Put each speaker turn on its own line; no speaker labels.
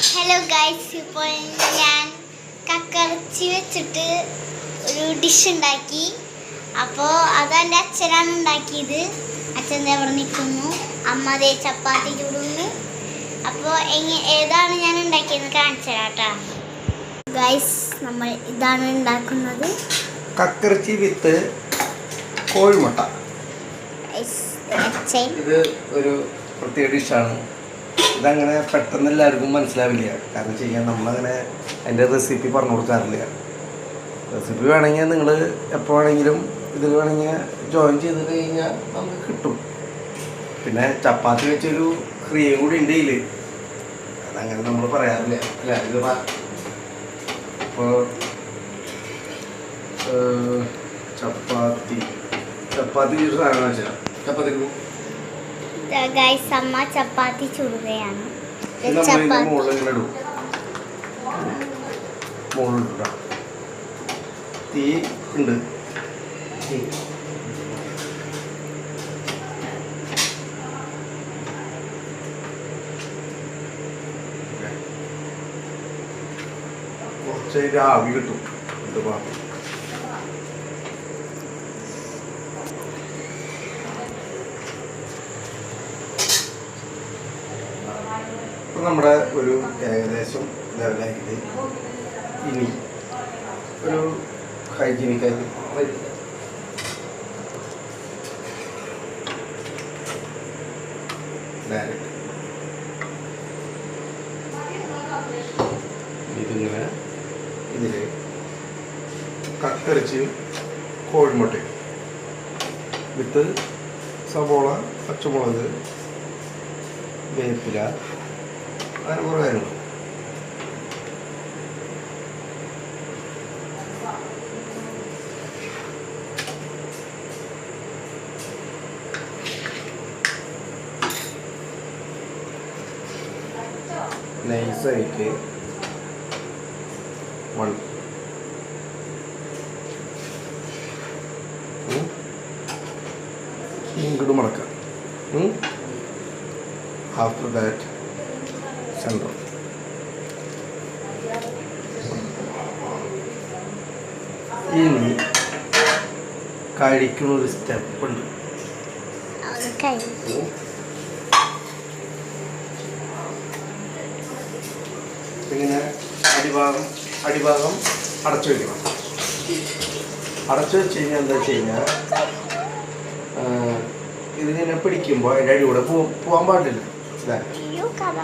Hello guys, ഇപ്പോൾ ഞാൻ കക്കറച്ചി വെച്ചിട്ട് ഒരു ഡിഷ് ഉണ്ടാക്കി. അപ്പോൾ അതെൻ്റെ അച്ഛനാണ് ഉണ്ടാക്കിയത്. അച്ഛൻ എവിടെ നിൽക്കുന്നു, അമ്മ അതേ ചപ്പാത്തി ചൂടുന്നു. അപ്പോൾ ഏതാണ് ഞാൻ ഉണ്ടാക്കിയെന്ന് കാണിച്ചു തരാം കേട്ടോ. ഗൈസ്, നമ്മൾ ഇതാണ് ഉണ്ടാക്കുന്നത്,
കക്കറച്ചി വിത്ത് കോഴിമുട്ട. ഇത് ഒരു പ്രത്യേക ഡിഷാണ്. ഇതങ്ങനെ പെട്ടെന്ന് എല്ലാവർക്കും മനസ്സിലാവില്ല. കാരണം ചെയ്യാൻ നമ്മളങ്ങനെ അതിൻ്റെ റെസിപ്പി പറഞ്ഞു കൊടുക്കാറില്ല. റെസിപ്പി വേണമെങ്കിൽ നിങ്ങൾ എപ്പോൾ വേണമെങ്കിലും ഇതിൽ വേണമെങ്കിൽ ജോയിൻ ചെയ്ത് കഴിഞ്ഞാൽ നമുക്ക് കിട്ടും. പിന്നെ ചപ്പാത്തി വെച്ചൊരു ക്രിയയും കൂടി ഉണ്ട് ഇതിൽ. അതങ്ങനെ നമ്മൾ പറയാറില്ല അല്ല. ഇത് ഇപ്പോൾ ചപ്പാത്തി സാധനം വെച്ചാൽ ചപ്പാത്തി
ഗൈസ്, അമ്മ ചപ്പാത്തി ചുടുകയാണ്.
തീ ഉണ്ട്. കുറച്ച് ആവി കിട്ടും. നമ്മുടെ ഒരു ഏകദേശം ലെവലായിട്ട് ഇനി ഒരു ഹൈജീനിക്കായിട്ട് ഇതിങ്ങനെ ഇതിൽ കക്കരച്ച് കോഴിമുട്ട വിത്ത് സവോള, പച്ചമുളക്, വേപ്പില, അങ്ങനെ കുറേ കാര്യങ്ങൾ. നൈസായിട്ട് ഇങ്ങോട്ട് മടക്കാം. After that centre. ഇനി കഴിക്കുന്നൊരു സ്റ്റെപ്പ് ഉണ്ട്. ഇങ്ങനെ അടിഭാഗം അടച്ചു വയ്ക്കണം. അടച്ചു വെച്ച് കഴിഞ്ഞാൽ എന്താ വെച്ച് കഴിഞ്ഞാൽ ഇതിനെ പിടിക്കുമ്പോൾ അതിൻ്റെ അടി കൂടെ പോകാൻ പാടില്ല.
കഥ